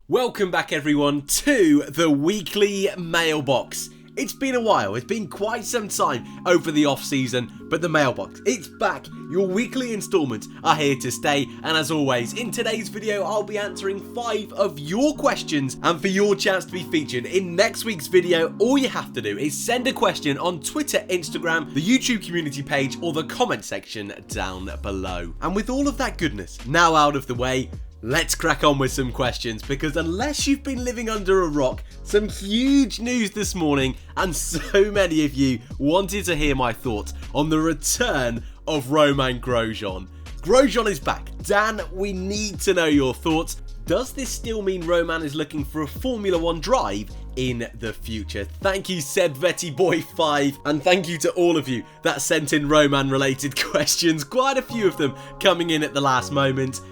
Welcome back everyone to the weekly mailbox. It's been a while, it's been quite some time over the off season, but the mailbox, it's back. Your weekly installments are here to stay, and as always, in today's video, I'll be answering 5 of your questions, and for your chance to be featured in next week's video, all you have to do is send a question on Twitter, Instagram, the YouTube community page, or the comment section down below. And with all of that goodness now out of the way, let's crack on with some questions, because unless you've been living under a rock, some huge news this morning, and so many of you wanted to hear my thoughts on the return of Romain Grosjean. Grosjean is back. Dan, we need to know your thoughts. Does this still mean Romain is looking for a Formula 1 drive in the future? Thank you, said Vetty Boy 5, and thank you to all of you that sent in Romain related questions, quite a few of them coming in at the last moment.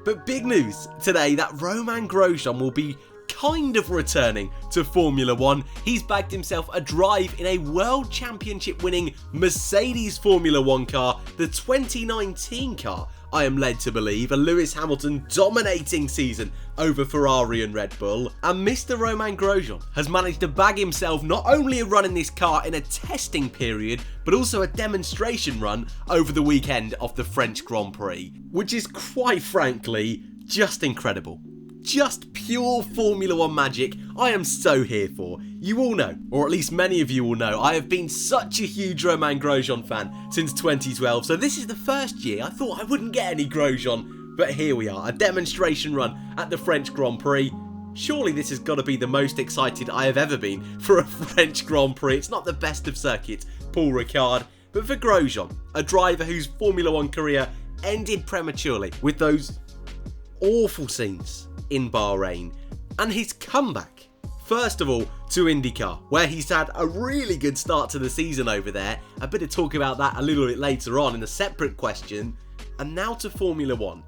But big news today that Romain Grosjean will be kind of returning to Formula 1. He's bagged himself a drive in a World Championship winning Mercedes Formula 1 car, the 2019 car, I am led to believe, a Lewis Hamilton dominating season over Ferrari and Red Bull. And Mr. Romain Grosjean has managed to bag himself not only a run in this car in a testing period, but also a demonstration run over the weekend of the French Grand Prix, which is quite frankly just incredible. Just pure Formula 1 magic I am so here for. You all know, or at least many of you will know, I have been such a huge Romain Grosjean fan since 2012, so this is the first year I thought I wouldn't get any Grosjean, but here we are, a demonstration run at the French Grand Prix. Surely this has got to be the most excited I have ever been for a French Grand Prix. It's not the best of circuits, Paul Ricciardo, but for Grosjean, a driver whose Formula 1 career ended prematurely with those awful scenes in Bahrain, and his comeback, first of all to Indycar, where he's had a really good start to the season over there, a bit of talk about that a little bit later on in a separate question, and now to Formula 1.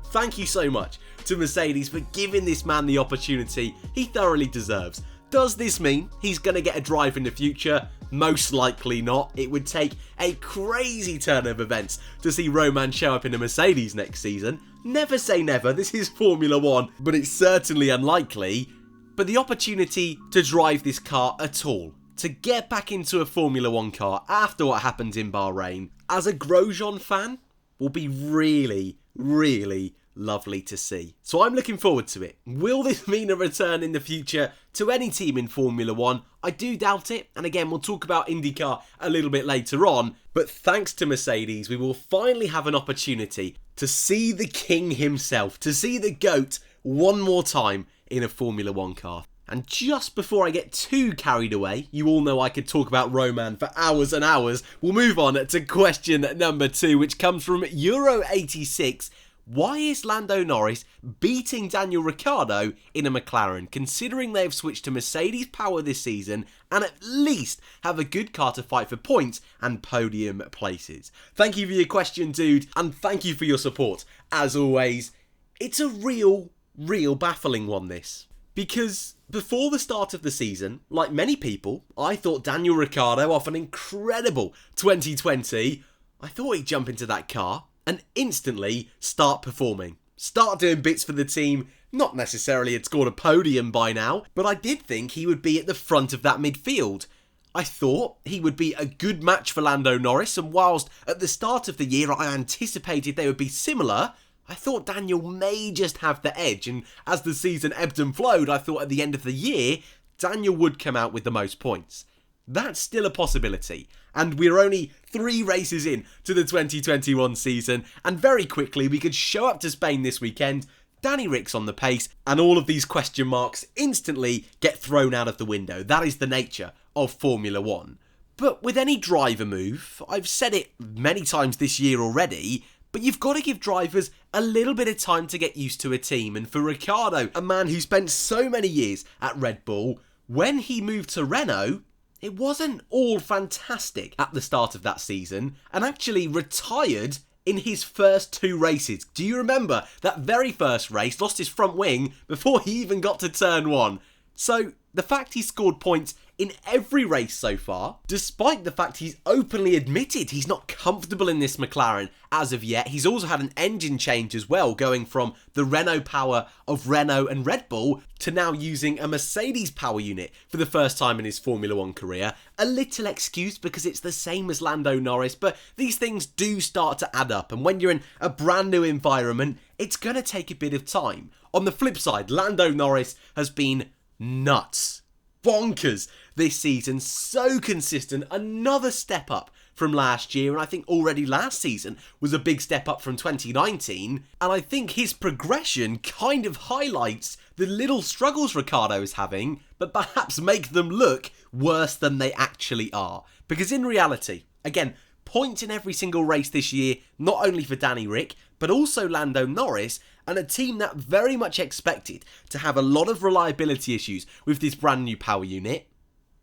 Thank you so much to Mercedes for giving this man the opportunity he thoroughly deserves. Does this mean he's going to get a drive in the future? Most likely not. It would take a crazy turn of events to see Romain show up in a Mercedes next season. Never say never, this is Formula 1, but it's certainly unlikely. But the opportunity to drive this car at all, to get back into a Formula 1 car after what happened in Bahrain, as a Grosjean fan, will be really, really lovely to see. So I'm looking forward to it. Will this mean a return in the future to any team in Formula 1? I do doubt it, and again we'll talk about IndyCar a little bit later on, but thanks to Mercedes we will finally have an opportunity to see the king himself, to see the GOAT one more time in a Formula 1 car. And just before I get too carried away, you all know I could talk about Romain for hours and hours, we'll move on to question number 2, which comes from Euro86. Why is Lando Norris beating Daniel Ricciardo in a McLaren, considering they've switched to Mercedes power this season and at least have a good car to fight for points and podium places? Thank you for your question, dude, and thank you for your support. As always, it's a real baffling one, this. Because before the start of the season, like many people, I thought Daniel Ricciardo, off an incredible 2020, I thought he'd jump into that car and instantly start performing. Start doing bits for the team. Not necessarily had scored a podium by now, but I did think he would be at the front of that midfield. I thought he would be a good match for Lando Norris, and whilst at the start of the year I anticipated they would be similar, I thought Daniel may just have the edge, and as the season ebbed and flowed, I thought at the end of the year, Daniel would come out with the most points. That's still a possibility, and we're only 3 races in to the 2021 season, and very quickly we could show up to Spain this weekend, Danny Rick's on the pace, and all of these question marks instantly get thrown out of the window. That is the nature of Formula 1. But with any driver move, I've said it many times this year already, but you've got to give drivers a little bit of time to get used to a team, and for Ricciardo, a man who spent so many years at Red Bull, when he moved to Renault, it wasn't all fantastic at the start of that season, and actually retired in his first 2 races. Do you remember that very first race? Lost his front wing before he even got to turn 1. So the fact he scored points in every race so far, despite the fact he's openly admitted he's not comfortable in this McLaren as of yet. He's also had an engine change as well, going from the Renault power of Renault and Red Bull to now using a Mercedes power unit for the first time in his Formula 1 career. A little excuse because it's the same as Lando Norris, but these things do start to add up, and when you're in a brand new environment, it's going to take a bit of time. On the flip side, Lando Norris has been nuts, bonkers this season, so consistent, another step up from last year, and I think already last season was a big step up from 2019, and I think his progression kind of highlights the little struggles Ricciardo is having, but perhaps make them look worse than they actually are. Because in reality, again, points in every single race this year, not only for Danny Ric, but also Lando Norris, and a team that very much expected to have a lot of reliability issues with this brand new power unit.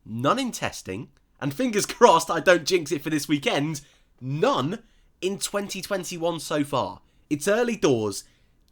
None in testing, and fingers crossed I don't jinx it for this weekend, none in 2021 so far. It's early doors.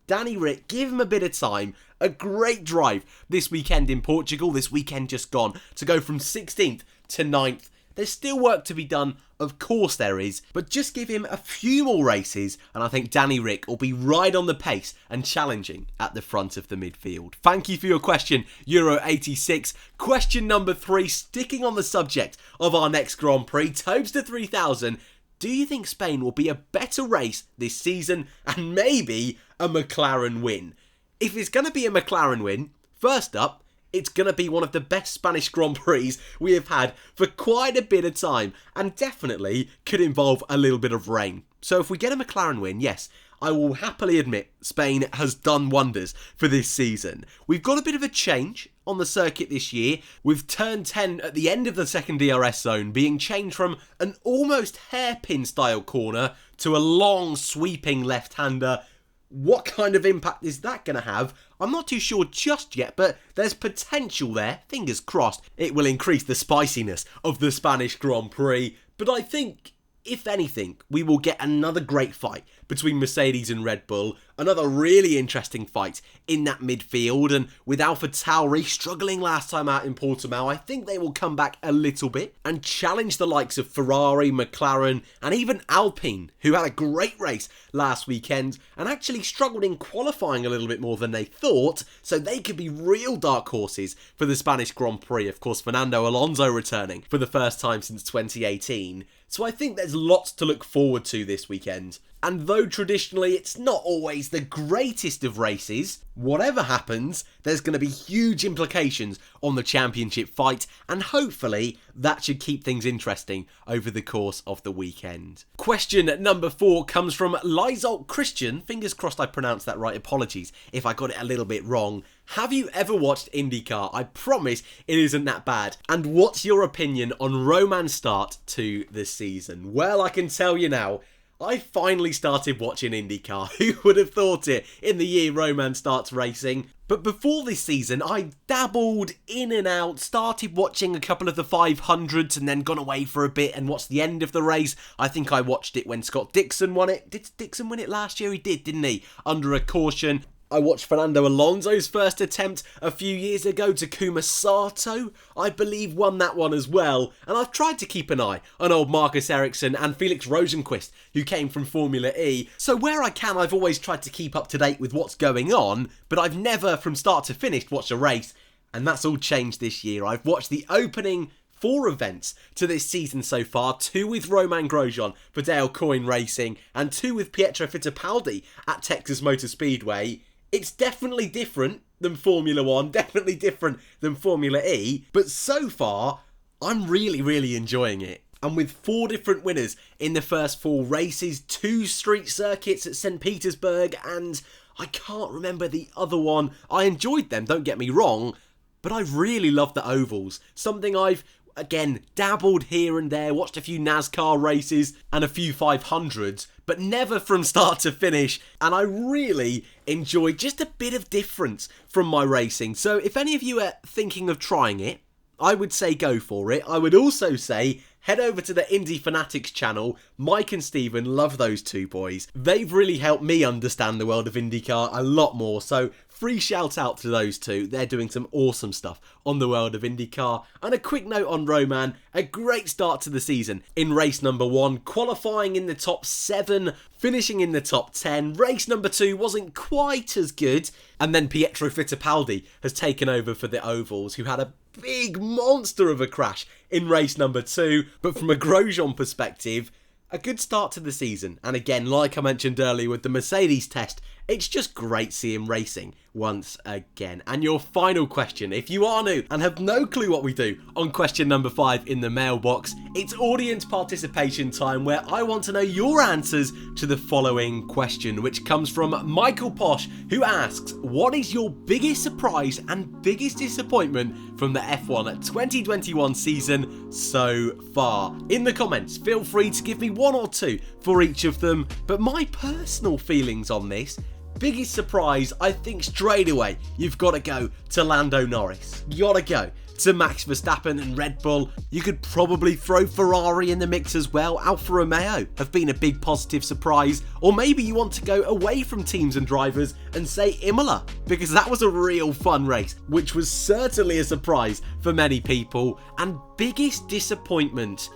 Danny Ric, give him a bit of time. A great drive this weekend in Portugal, this weekend just gone, to go from 16th to 9th. There's still work to be done, of course there is, but just give him a few more races and I think Danny Ric will be right on the pace and challenging at the front of the midfield. Thank you for your question, Euro86. Question number 3, sticking on the subject of our next Grand Prix, Tobes to 3000. Do you think Spain will be a better race this season and maybe a McLaren win? If it's going to be a McLaren win, first up, it's going to be one of the best Spanish Grand Prix we have had for quite a bit of time, and definitely could involve a little bit of rain. So if we get a McLaren win, yes, I will happily admit Spain has done wonders for this season. We've got a bit of a change on the circuit this year, with turn 10 at the end of the second DRS zone being changed from an almost hairpin style corner to a long sweeping left-hander. What kind of impact is that going to have? I'm not too sure just yet, but there's potential there. Fingers crossed it will increase the spiciness of the Spanish Grand Prix. But I think, if anything, we will get another great fight between Mercedes and Red Bull. Another really interesting fight in that midfield, and with AlphaTauri struggling last time out in Portimao, I think they will come back a little bit and challenge the likes of Ferrari, McLaren, and even Alpine, who had a great race last weekend and actually struggled in qualifying a little bit more than they thought, so they could be real dark horses for the Spanish Grand Prix. Of course, Fernando Alonso returning for the first time since 2018. So I think there's lots to look forward to this weekend. And though traditionally it's not always the greatest of races, whatever happens, there's going to be huge implications on the championship fight, and hopefully that should keep things interesting over the course of the weekend. Question number 4 comes from Lizolt Christian. Fingers crossed I pronounced that right, apologies if I got it a little bit wrong. Have you ever watched Indycar? I promise it isn't that bad. And what's your opinion on Roman's start to this season? Well, I can tell you now, I finally started watching IndyCar. Who would have thought it in the year Roman starts racing? But before this season, I dabbled in and out, started watching a couple of the 500s and then gone away for a bit and watched the end of the race. I think I watched it when Scott Dixon won it. Did Dixon win it last year? He did, didn't he? Under a caution. I watched Fernando Alonso's first attempt a few years ago. Takuma Sato, I believe, won that one as well. And I've tried to keep an eye on old Marcus Ericsson and Felix Rosenqvist, who came from Formula E. So where I can, I've always tried to keep up to date with what's going on, but I've never, from start to finish, watched a race. And that's all changed this year. I've watched the opening 4 events to this season so far, 2 with Romain Grosjean for Dale Coyne Racing, and 2 with Pietro Fittipaldi at Texas Motor Speedway. It's definitely different than Formula 1, definitely different than Formula E, but so far, I'm really enjoying it. And with 4 different winners in the first 4 races, 2 street circuits at St. Petersburg, and I can't remember the other one. I enjoyed them, don't get me wrong, but I really love the ovals. Something I've, again, dabbled here and there, watched a few NASCAR races and a few 500s, but never from start to finish, and I really enjoy just a bit of difference from my racing. So if any of you are thinking of trying it, I would say go for it. I would also say head over to the Indy Fanatics channel. Mike and Stephen, love those 2 boys. They've really helped me understand the world of IndyCar a lot more, so free shout out to those two. They're doing some awesome stuff on the world of IndyCar. And a quick note on Roman, a great start to the season in race number 1, qualifying in the top 7, finishing in the top 10. Race number 2 wasn't quite as good. And then Pietro Fittipaldi has taken over for the Ovals, who had a big monster of a crash in race number 2. But from a Grosjean perspective, a good start to the season. And again, like I mentioned earlier with the Mercedes test, it's just great seeing racing once again. And your final question, if you are new and have no clue what we do on question number 5 in the mailbox, it's audience participation time, where I want to know your answers to the following question, which comes from Michael Posh, who asks, what is your biggest surprise and biggest disappointment from the F1 2021 season so far? In the comments, feel free to give me one or two for each of them, but my personal feelings on this, biggest surprise, I think straight away, you've got to go to Lando Norris. You got to go to Max Verstappen and Red Bull. You could probably throw Ferrari in the mix as well. Alfa Romeo have been a big positive surprise. Or maybe you want to go away from teams and drivers and say Imola, because that was a real fun race, which was certainly a surprise for many people. And biggest disappointment,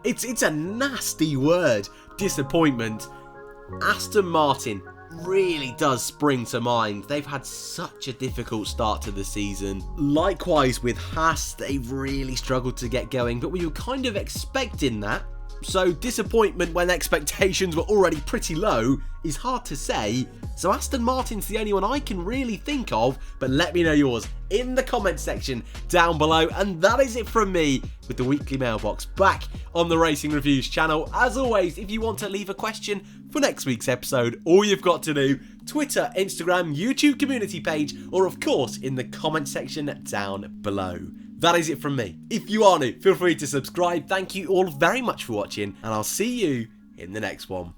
it's a nasty word, disappointment. Aston Martin really does spring to mind. They've had such a difficult start to the season. Likewise with Haas, they've really struggled to get going, but we were kind of expecting that. So disappointment when expectations were already pretty low is hard to say. So Aston Martin's the only one I can really think of, but let me know yours in the comment section down below. And that is it from me with the weekly mailbox back on the Racing Reviews channel. As always, if you want to leave a question for next week's episode, all you've got to do, Twitter, Instagram, YouTube community page, or of course in the comment section down below. That is it from me. If you are new, feel free to subscribe. Thank you all very much for watching, and I'll see you in the next one.